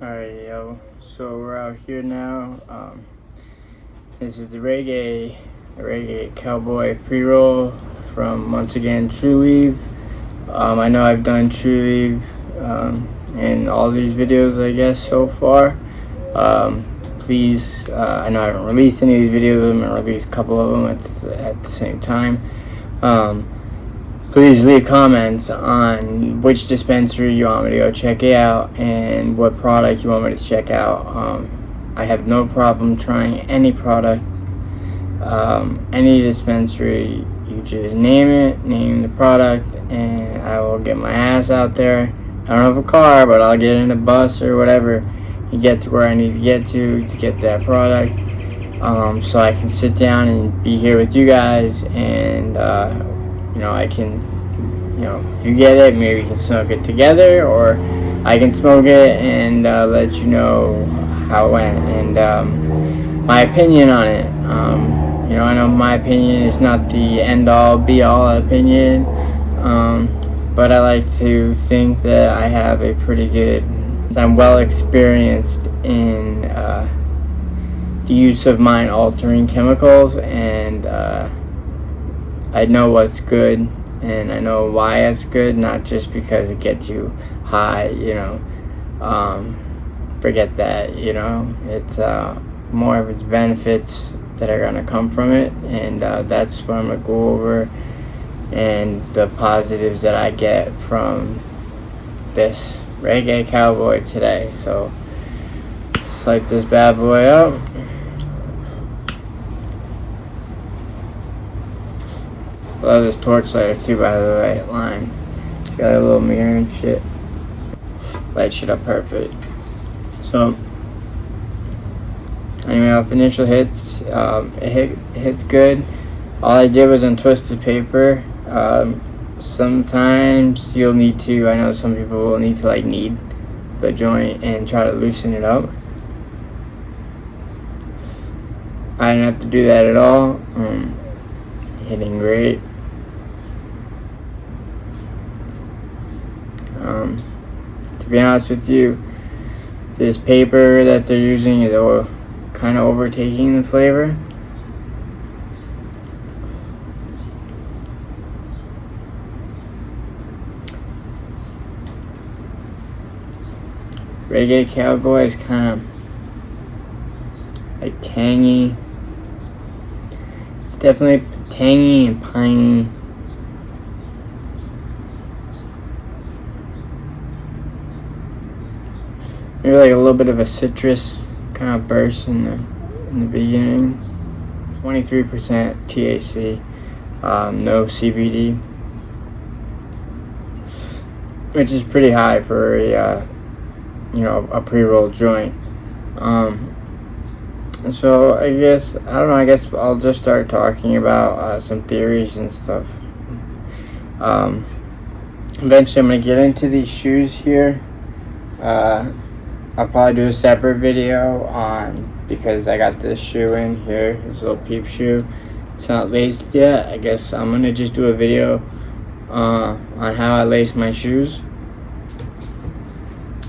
Alright, yo. So we're out here now. This is the reggae cowboy pre-roll from, once again, Trulieve. I know I've done Trulieve in all these videos, I guess, so far. Please, I know I haven't released any of these videos. I'm gonna release a couple of them at the same time. Please leave comments on which dispensary you want me to go check out and what product you want me to check out. I have no problem trying any product, any dispensary. You just name the product, and I will get my ass out there. I don't have a car, but I'll get in a bus or whatever and get to where I need to get that product, so I can sit down and be here with you guys, and I can, if you get it, maybe we can smoke it together, or I can smoke it and let you know how it went and my opinion on it. I know my opinion is not the end-all, be-all opinion, but I like to think that I have a pretty good, I'm well experienced in the use of mind-altering chemicals, and I know what's good, and I know why it's good, not just because it gets you high, forget that, it's more of its benefits that are going to come from it, and that's what I'm going to go over, and the positives that I get from this reggae cowboy today. So let's light this bad boy up. Love this torch lighter too, by the way, line. It's got a little mirror and shit. Light shit up perfect. So anyway, off initial hits, it hits good. All I did was untwist the paper. Sometimes you'll need to, I know some people will need to knead the joint and try to loosen it up. I didn't have to do that at all. Hitting great. To be honest with you, this paper that they're using is kind of overtaking the flavor. Reggae cowboy is kind of tangy. It's definitely tangy and piney. Maybe a little bit of a citrus kind of burst in the beginning. 23% THC, no CBD, which is pretty high for a pre-roll joint. So I guess I'll just start talking about some theories and stuff. Eventually I'm going to get into these shoes here. I'll probably do a separate video because I got this shoe in here, this little peep shoe. It's not laced yet. I guess I'm going to just do a video on how I lace my shoes.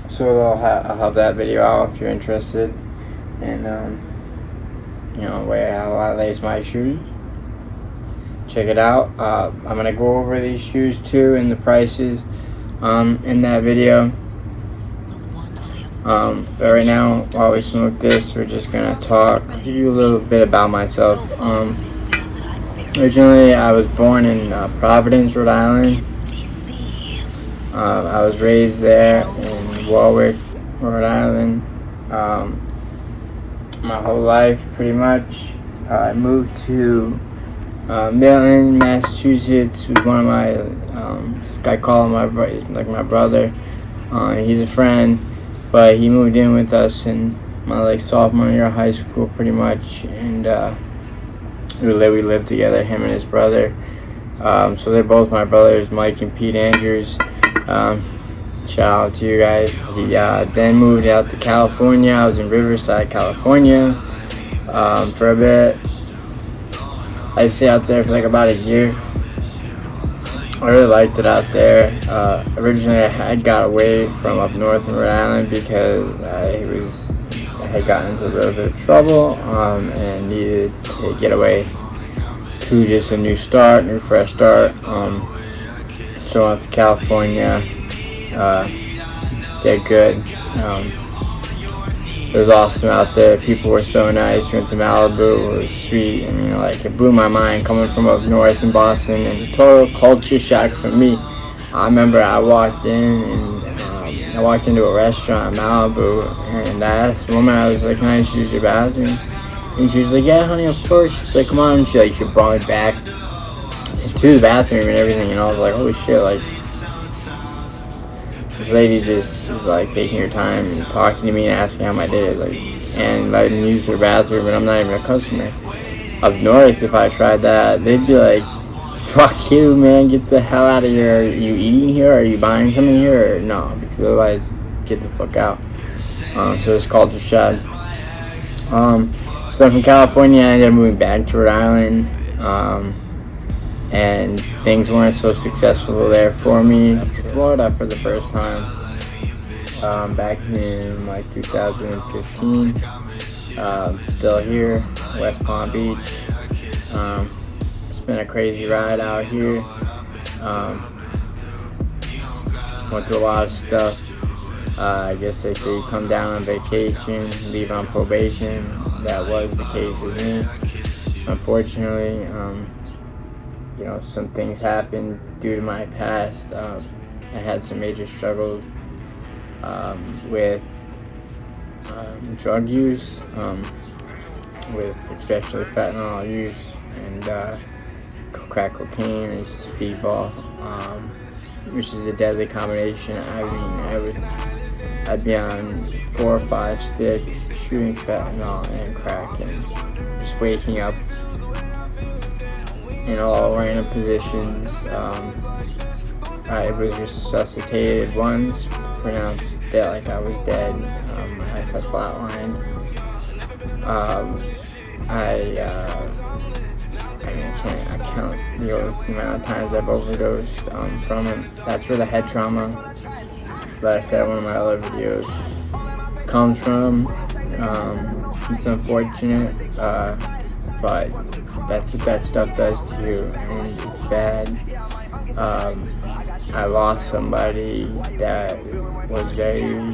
So I'll have that video out if you're interested, and way how I lace my shoes. Check it out. I'm gonna go over these shoes too and the prices in that video. But right now, while we smoke this, we're just gonna give you a little bit about myself. Originally, I was born in Providence, Rhode Island. I was raised there in Warwick, Rhode Island, my whole life, pretty much. I moved to Milton, Massachusetts with one of my, this guy called him he's like my brother. He's a friend, but he moved in with us in my sophomore year of high school, pretty much, and we lived together, him and his brother. So they're both my brothers, Mike and Pete Andrews. Shout out to you guys. He then moved out to California. I was in Riverside, California for a bit. I stayed out there for about a year. I really liked it out there. Originally, I had got away from up north in Rhode Island because I had gotten into a little bit of trouble and needed to get away to just a new fresh start. So I went to California. Did good. It was awesome out there. People were so nice. Went to Malibu. It was sweet. And, like, it blew my mind coming from up north in Boston. And a total culture shock for me. I remember I walked in and I walked into a restaurant in Malibu. And I asked the woman, I was like, can I just use your bathroom? And she was like, yeah, honey, of course. She's like, come on. She brought me back to the bathroom and everything. And I was like, holy shit, like, this lady just was like taking her time and talking to me and asking how my day is, like, and letting me use her bathroom, and I'm not even a customer. Up north, if I tried that, they'd be like, fuck you, man, get the hell out of here. Are you eating here? Are you buying something here? Or no, because otherwise, get the fuck out. So it's culture shock. So from California, I ended up moving back to Rhode Island. And things weren't so successful there for me. Florida for the first time back in like 2015. Still here, West Palm Beach. It's been a crazy ride out here. Went through a lot of stuff. I guess they say you come down on vacation, leave on probation. That was the case with me. Unfortunately, some things happened due to my past. I had some major struggles with drug use, with especially fentanyl use and crack cocaine and speedball, which is a deadly combination. I mean, I'd be on 4 or 5 sticks shooting fentanyl and crack and just waking up in all random positions. I was resuscitated once, pronounced dead, like I was dead. I felt flatlined. I count the amount of times I've overdosed from it. That's where the head trauma that I said in one of my other videos comes from. It's unfortunate, but that's what that stuff does to you, and it's bad. I lost somebody that was very,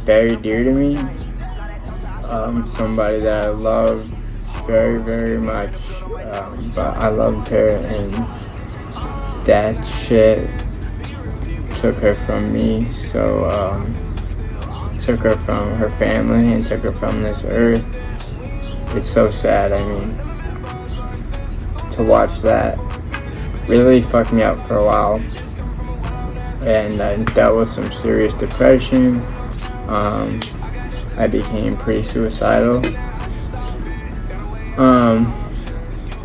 very dear to me. Somebody that I loved very, very much. But I loved her, and that shit took her from me. So, took her from her family and took her from this earth. It's so sad. I mean, to watch that really fucked me up for a while, and I dealt with some serious depression. I became pretty suicidal,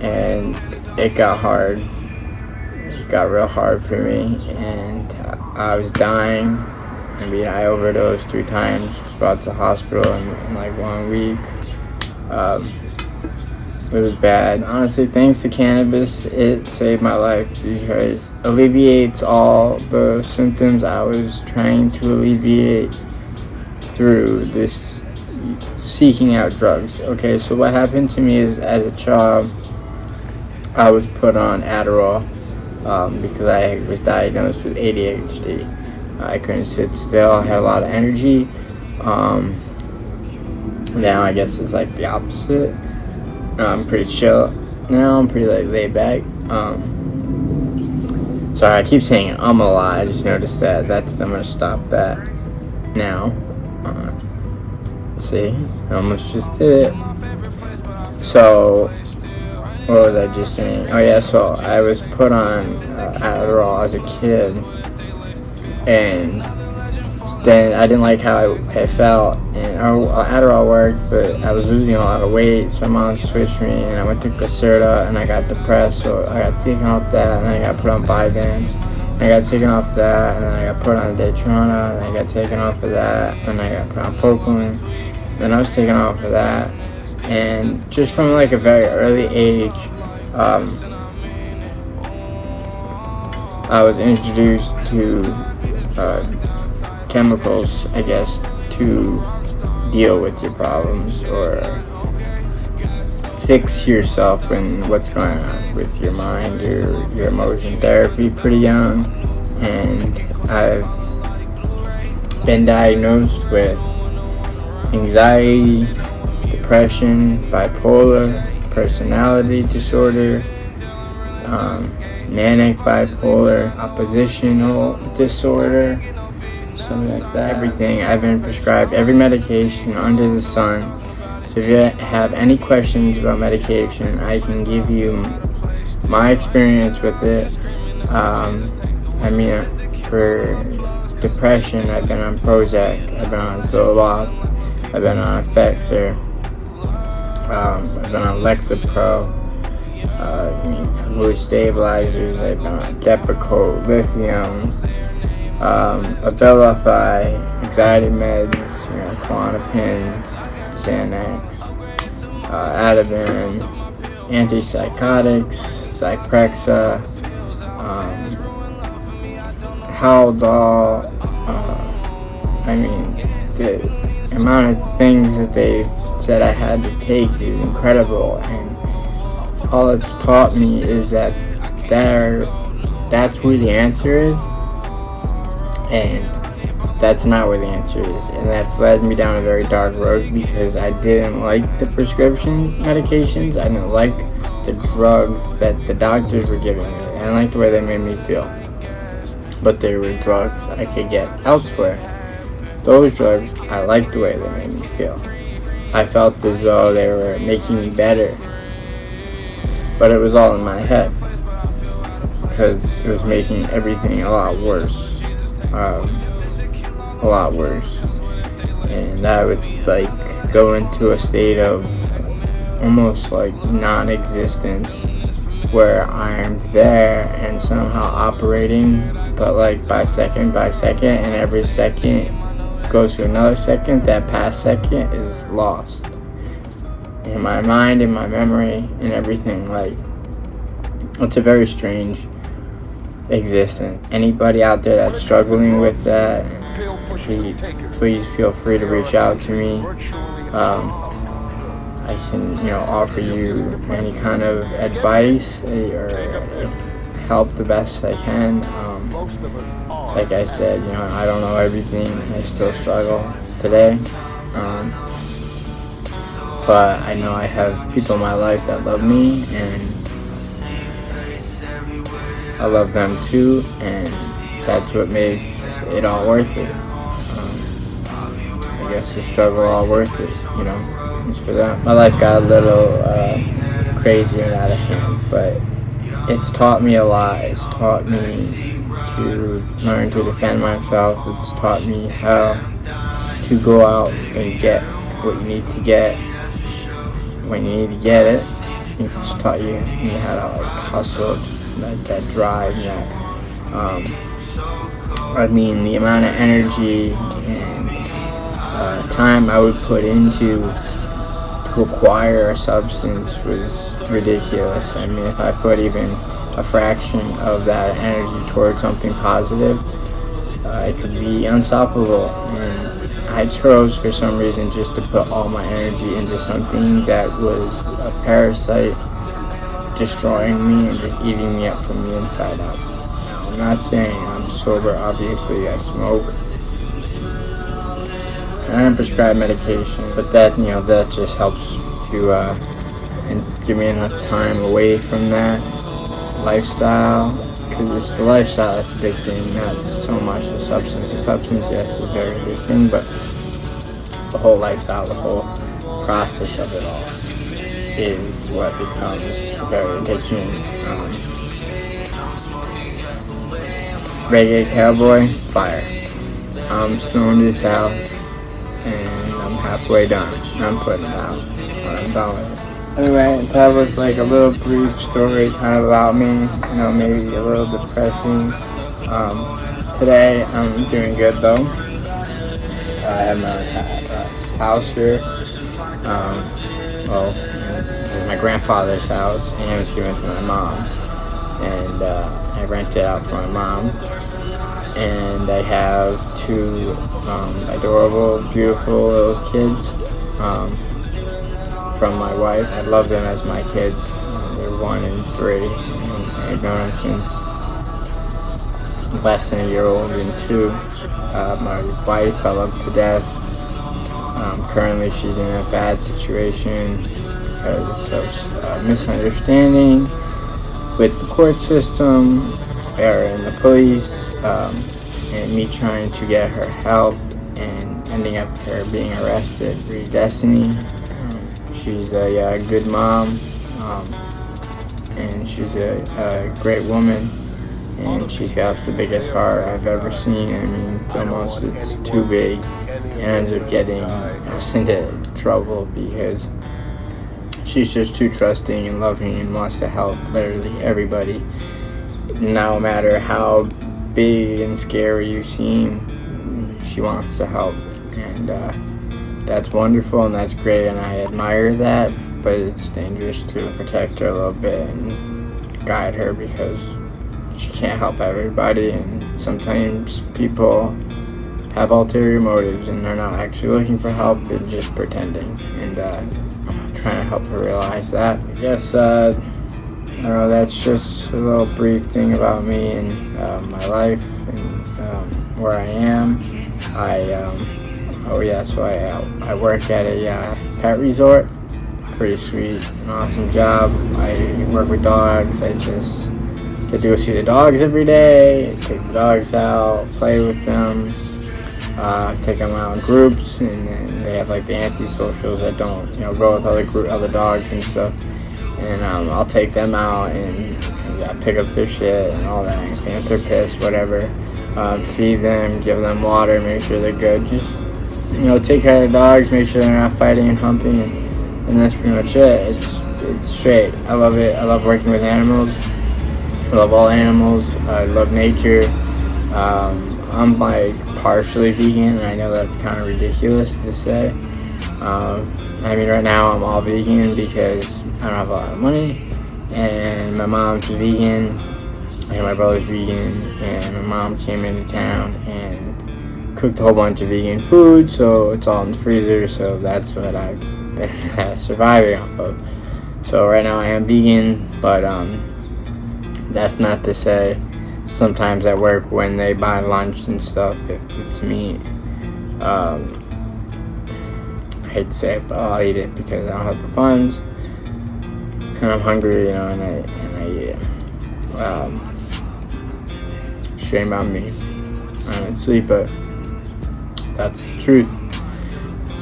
and it got hard. It got real hard for me, and I was dying. I mean, I overdosed 3 times, was brought to the hospital in like 1 week. It was bad. Honestly, thanks to cannabis, it saved my life because it alleviates all the symptoms I was trying to alleviate through this seeking out drugs. Okay, so what happened to me is, as a child, I was put on Adderall because I was diagnosed with ADHD. I couldn't sit still. I had a lot of energy. Now I guess it's like the opposite. I'm pretty chill now. I'm pretty like laid back. Sorry, I keep saying I'm a lie. I just noticed that. I'm gonna stop that now. See, I almost just did it. So, what was I just saying? Oh yeah, so I was put on Adderall as a kid, and then I didn't like how I felt, and Adderall worked, but I was losing a lot of weight, so my mom switched me, and I went to Caserta, and I got depressed, so I got taken off that, and then I got put on Vyvanse, and I got taken off that, and then I got put on Daytrona, and I got taken off of that, and I got put on Propylene, then I was taken off of that, and just from like a very early age, I was introduced to chemicals, I guess, to deal with your problems or fix yourself and what's going on with your mind or your emotion therapy pretty young. And I've been diagnosed with anxiety, depression, bipolar, personality disorder, manic bipolar, oppositional disorder, something like that. Everything. I've been prescribed every medication under the sun. So if you have any questions about medication, I can give you my experience with it. For depression, I've been on Prozac, I've been on Zoloft, I've been on Effexor, I've been on Lexapro, for mood stabilizers, I've been on Depakote, lithium, Abilify, anxiety meds, Klonopin, Xanax, Ativan, antipsychotics, Zyprexa, Haldol. The amount of things that they said I had to take is incredible, and all it's taught me is that that's where the answer is, and that's not where the answer is, and that's led me down a very dark road because I didn't like the prescription medications. I didn't like the drugs that the doctors were giving me. I didn't like the way they made me feel. But they were drugs I could get elsewhere. Those drugs, I liked the way they made me feel. I felt as though they were making me better. But it was all in my head. Because it was making everything a lot worse. A lot worse. And I would go into a state of almost non-existence, where I'm there and somehow operating, but by second, and every second goes to another second. That past second is lost in my mind, in my memory, and everything. It's a very strange existence. Anybody out there that's struggling with that, please feel free to reach out to me. I can, offer you any kind of advice or help the best I can. Like I said, I don't know everything. I still struggle today. But I know I have people in my life that love me, and I love them too, and that's what makes it all worth it. I guess the struggle all worth it, It's for them. My life got a little crazy and out of hand, but it's taught me a lot. It's taught me to learn to defend myself. It's taught me how to go out and get what you need to get when you need to get it. It's taught you how to hustle, that drive, the amount of energy and time I would put into to acquire a substance was ridiculous. If I put even a fraction of that energy towards something positive, it could be unstoppable. And I chose for some reason just to put all my energy into something that was a parasite, destroying me and just eating me up from the inside out. Now, I'm not saying I'm sober. Obviously, I smoke. I don't prescribe medication, but that just helps to and give me enough time away from that lifestyle, because it's the lifestyle that's addicting, not so much the substance. The substance, yes, is very addicting, but the whole lifestyle, the whole process of it all is what becomes very addicting. Reggae Cowboy, fire. I'm stoned this out, and I'm halfway done. I'm putting it out. I'm done with it. Anyway, that was a little brief story kind of about me, maybe a little depressing. Today I'm doing good though. I have my house here. My grandfather's house, and it was given to my mom. And I I rent it out for my mom. And I have two adorable, beautiful little kids from my wife. I love them as my kids. They're 1 and 3. I've known them since less than a year old, and 2. My wife I love to death. Currently she's in a bad situation because of misunderstanding with the court system or in the police, and me trying to get her help and ending up her being arrested through Destiny. She's a good mom, and she's a great woman, and she's got the biggest heart I've ever seen. I mean, it's too big, and ends up getting us into trouble because she's just too trusting and loving and wants to help literally everybody, no matter how big and scary you seem. She wants to help, and that's wonderful and that's great, and I admire that, but it's dangerous to protect her a little bit and guide her because she can't help everybody, and sometimes people have ulterior motives and they're not actually looking for help, they're just pretending, and I'm trying to help her realize that. I guess I don't know, that's just a little brief thing about me and my life and where I am. I work at a pet resort. Pretty sweet, an awesome job. I work with dogs. I just get to go see the dogs every day, take the dogs out, play with them, take them out in groups, and then they have like the anti-socials that don't, go with other dogs and stuff. And I'll take them out and pick up their shit and all that, if they're pissed, whatever. Feed them, give them water, make sure they're good. Just, take care of the dogs, make sure they're not fighting and humping, and that's pretty much it. It's straight. I love it. I love working with animals. I love all animals. I love nature. I'm like partially vegan, and I know that's kind of ridiculous to say. Right now I'm all vegan because I don't have a lot of money, and my mom's vegan, and my brother's vegan, and my mom came into town and cooked a whole bunch of vegan food, so it's all in the freezer, so that's what I've been surviving off of. So right now I am vegan, but that's not to say sometimes at work when they buy lunch and stuff, if it's meat, I hate to say it, but I'll eat it because I don't have the funds, and I'm hungry, and I eat it. Shame on me, honestly, but that's the truth.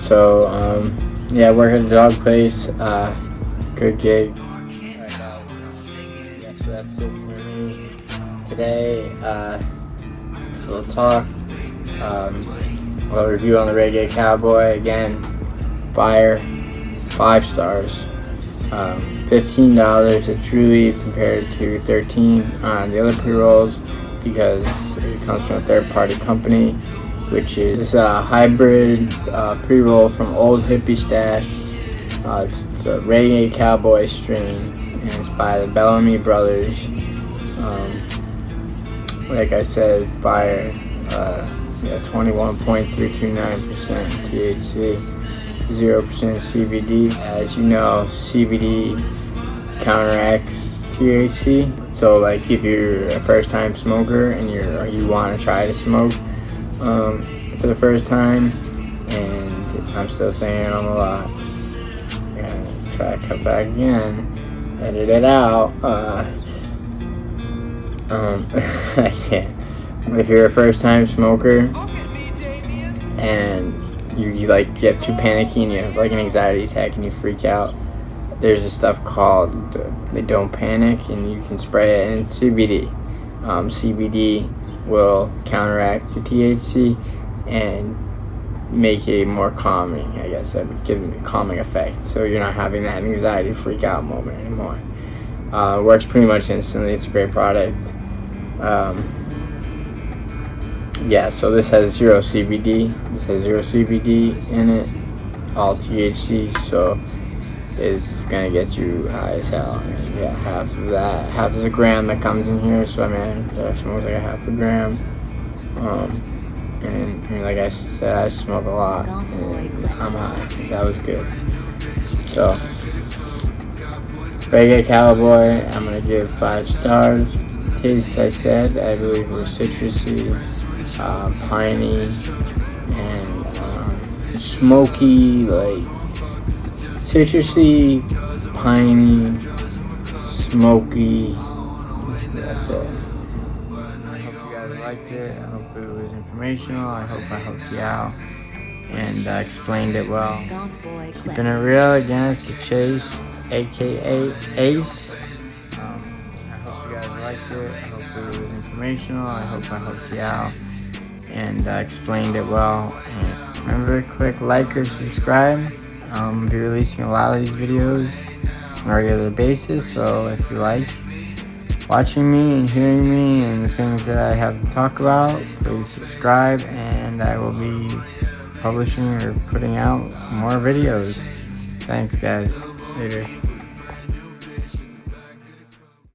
So, I work at a dog place, good gig. So that's it for me today. So we'll talk. A review on the Reggae Cowboy again. Fire, 5 stars. $15 at Truly compared to $13 on the other pre-rolls because it comes from a third-party company, which is a hybrid pre-roll from Old Hippie Stash. It's a Reggae Cowboy strain, and it's by the Bellamy Brothers. Like I said, fire. 21.329% THC, 0% CBD. As you know, CBD counteracts THC. So, like, if you're a first-time smoker and you want to try to smoke for the first time, and I'm still saying I'm a lot. I'm gonna try to cut back again, edit it out. I can't. If you're a first-time smoker and you like get too panicky and you have like an anxiety attack and you freak out, there's this stuff called the Don't Panic, and you can spray it, and it's CBD. CBD will counteract the THC and make it more calming. I guess that would give it a calming effect, so you're not having that anxiety freak out moment anymore. It works pretty much instantly. It's a great product. So this has 0 CBD. This has 0 CBD in it, all THC. So it's gonna get you high as hell. And yeah, half of that, half of the gram that comes in here. So I mean, I smoked like a half a gram. And I mean, like I said, I smoke a lot, and I'm high. That was good. So, Reggae Cowboy, I'm gonna give 5 stars. Tastes, I said, I believe were citrusy, piney, and smoky, like citrusy, piney, smoky. That's it. I hope you guys liked it. I hope it was informational. I hope I helped you out and explained it well. Keeping it real, again, it's the Chase, aka Ace. I hope you guys liked it. I hope it was informational. I hope I helped you out and explained it well. And remember, click like or subscribe. I'll be releasing a lot of these videos on a regular basis, so if you like watching me and hearing me and the things that I have to talk about, please subscribe, and I will be publishing or putting out more videos. Thanks, guys. Later.